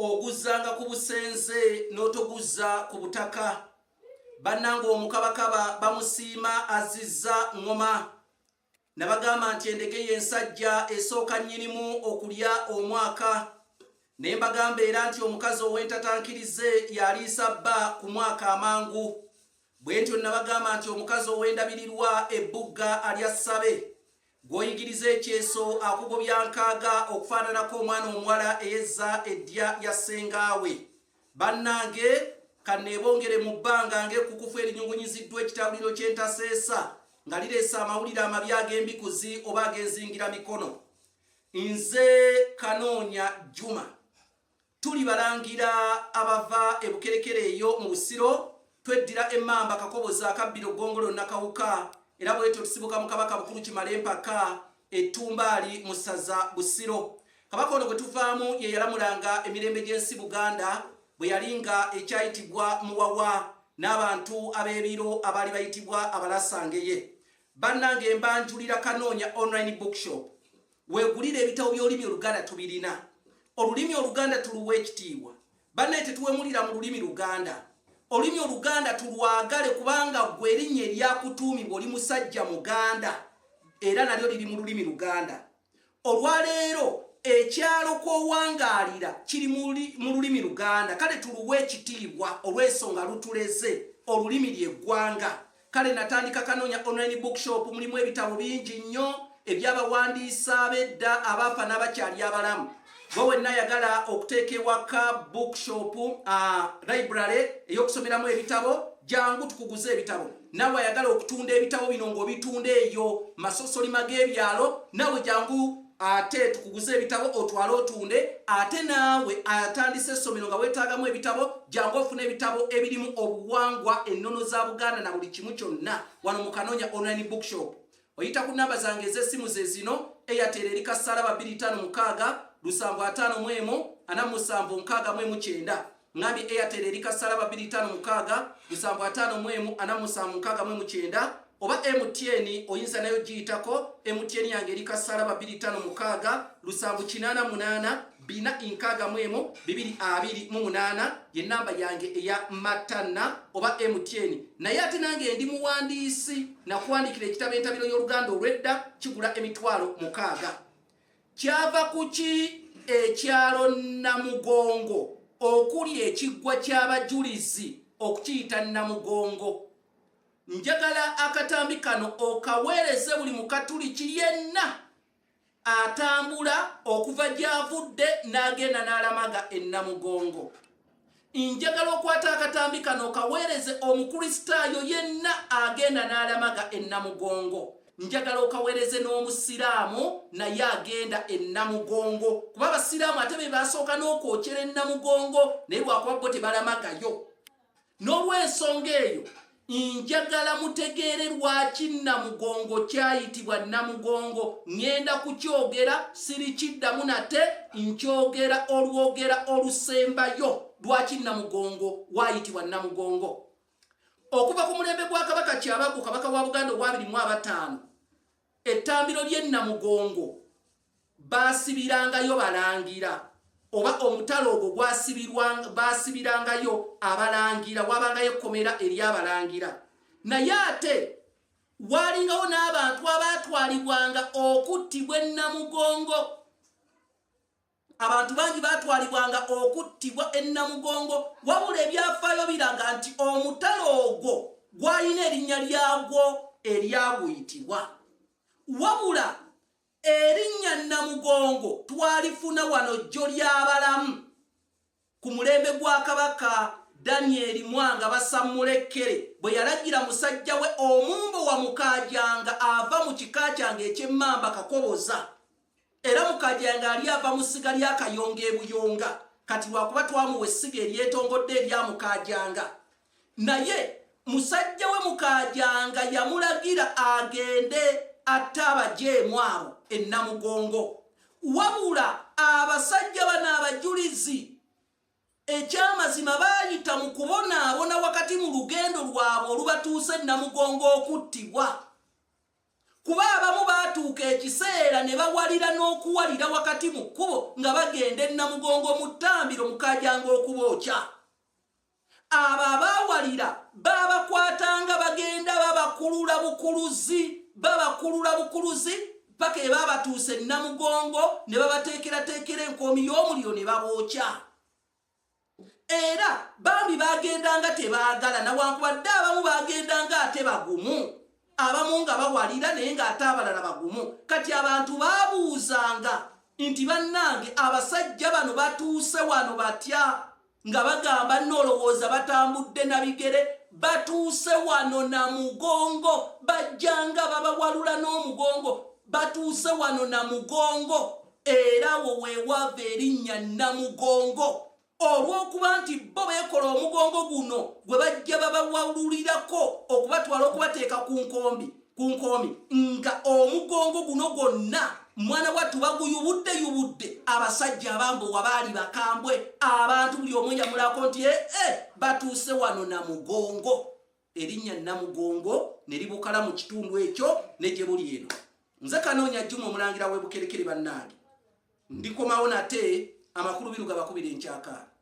oguzanga ku busenze n'otoguzza ku butaka. Bannange omukabakaba bamusiima azizza ngoma. Nabagamba nti endege y'ensajja esooka nnyinimu okulya omwaka. Ne mbagamba era nti omukazi ow'entatankirize yaliisa bba ku mwaka amangu. Bwe ntyo nabagamba nti omukazi ow'endabirirwa ebbugga alya ssabe. Gw'oyigiriza ekyeso akugobya nkaaga okufaananako omwana omuwala eyezza eddya ya ssengaawe. Bannange kanneebongere mu bbanga ng'ekkukufu erinyugunyiziddwa ekitawuliro ky'entaseesa nga lireese amawulire amabi ag'embikuzi oba ag'enzingira mikono. Nze Kanoonya Juma. Tuli balangira abava ebukerekere eyo mu Busiro, tweddira emmamba Kakobozi akabbiro Ggongolo Nakawuka, era bwetyo tusibuka mu Kabaka Bukulu Kimale mpaka Ettumbaali mu ssaza Busiro. Kabaka ono gwe tuvaamu ye yalamulanga emirembe gy'ensi Buganda bwe yalinga ekyayitibwa Muwawa n'abantu ab'ebiro abaali bayitibwa Abalasangeye. Bannange mbanjulira Kanoonya online bookshop. Weegulira ebitabo by'olulimi Oluganda tubirina. Olulimi Oluganda tuluwa ekitiibwa. Banne tetuwemulira mu lulimi Luganda. Olulimi Oluganda tulwagale kubanga gwe erinnya eryakutuumibwa oli musajja Muganda era nalyo liri mu lulimi Luganda. Olwaleero ekyalo kw'owangaalira kiri mu lulimi Luganda. Kale tuluwa ekitiibwa olw'ensonga lutuleze olulimi ly'eggwanga. Kale natandika Kanoonya online bookshop, mulimu ebitabo bingi nnyo ebyabawandiisa ab'edda abaafa n'abakyali abalamu. Gwe wenna ayagala okuteeka ewaka bookshop library ey'okusomeramu ebitabo, jangu tukuguze ebitabo. Naawe ayagala okutunda ebitabo bino ng'obitunda eyo masosolima g'ebyalo, naawe jangu ate tukuguze ebitabo otwale otunde. Ate naawe atandise essomero nga weetaagamu ebitabo, jangu ofune ebitabo ebirimu obuwangwa, ennono za Buganda na buli kimu kyonna wano mu Kanoonya online bookshop. Oyita ku nnamba zange ez'essimu ze zino: Airtel eri kassalaba 256 751 4769. Ngambye Airtel eri kassalaba 256 751 4769. Oba MTN oyinza nayo giyitako. MTN yange eri kassalaba 256 788 461 228 ye nnamba yange eya Matana oba MTN. Naye ate nange ndi muwandiisi, nakuwandikira ekitabo Entabiro y'Oluganda olw'edda kigula emitwalo 6. Kyava ku ki ekyalo Namugongo okuli ekiggwa ky'abajulizi okukiyita Namugongo? Njagala akatambi kano okaweereze buli Mukatuliki yenna atambula okuva gy'avudde n'agenda n'alamaga e Namugongo. Njagala okwata akatambi kano okaweereze Omukristaayo yenna agenda n'alamaga e Namugongo. Njagala okaweereze n'Omusiraamu naye agenda e Namugongo, kuba Abasiraamu ate be basooka n'okwokyera e Namugongo naye lwakuba bo tebalamagayo. N'olw'ensonga eyo njagala mutegeere lwaki Namugongo kyayitibwa Namugongo. Ngenda kukyogera, sirikiddamu nate, nkyogera olwogera olusembayo lwaki Namugongo wayitibwa Namugongo. Okuva ku mulembe gwa Kabaka Kyabaggu, Kabaka wa Buganda owa 25, ettambiro ly'e Namugongo baasibirangayo balangira, oba omutalo ogwo baasibirangayo abalangira, wabangayo ekkomera ery'abalangira. Naye ate walingawo n'abantu abaatwalibwanga okuttibwa e Namugongo. Abantu bangi baatwalibwanga okuttibwa e Namugongo, wabula ebyafaayo biraga nti omutalo ogwo gwalina erinnya lyagwo eryaguyitibwa. Wabula erinnya Namugongo twalifuna wano jjo ly'abalamu ku mulembe gwa Kabaka Daniel Mwanga Basammulekere bwe yalagira musajja we Omumbo wa Mukaajanga ava mu kika kyange eky'Emmamba Kakoboza. Era Mukaajanga ali ava mu ssiga lya Kayonga e Buyonga, kati lwakuba twamuwa essiga eryetongodde erya Mukaajanga. Naye musajja we Mukaajanga yamulagira agende atte abajeemu abo e Namugongo. Wabula abasajja bano abajulizi ekyamazima baayita mu kubonaabona wakati mu lugendo lwabwe olubatuuse Namugongo okuttibwa. kuba abamu baatuuka ekiseera ne bawalira n'okuwalira wakati mu kkubo nga bagenda e Namugongo mu ttambiro mukajanga okubookya. Abo abaawalira babakwatanga bagenda babakulula bukuluzi paka ebabatuuse e Namugongo ne babateekerateekera enkoomi y'omuliro ne babookya. Era bambi bagendanga tebaagala newankubadde abamu bagendanga ate bagumu, abamu nga bawalira naye ng'ate abalala bagumu. Kati abantu baabuuzanga nti bannange abasajja bano batuuse wano batya nga bagamba n'olowooza batambudde na bigere, batuuse wano Namugongo, bajjanga babawalula n'omugongo, batuuse wano Namugongo. Era wo weewava erinnya Namugongo olw'okuba nti bo beekola omugongo guno gwe bajja babawalulirako okubatwala okubateeka ku nkoomi nga omugongo guno gwonna mwana wattu baguyubudde abasajja abambowa baali bakambwe. Abantu buli omu yamulako nti batuuse wano Namugongo. Erinnya Namugongo ne libukala mu kitundu ekyo ne gye buli eno. Nze Kanoonya Juma omulangira w'e Bukerekere bannange, ndikomawo nate amakulu biru gabakubira enkyaka.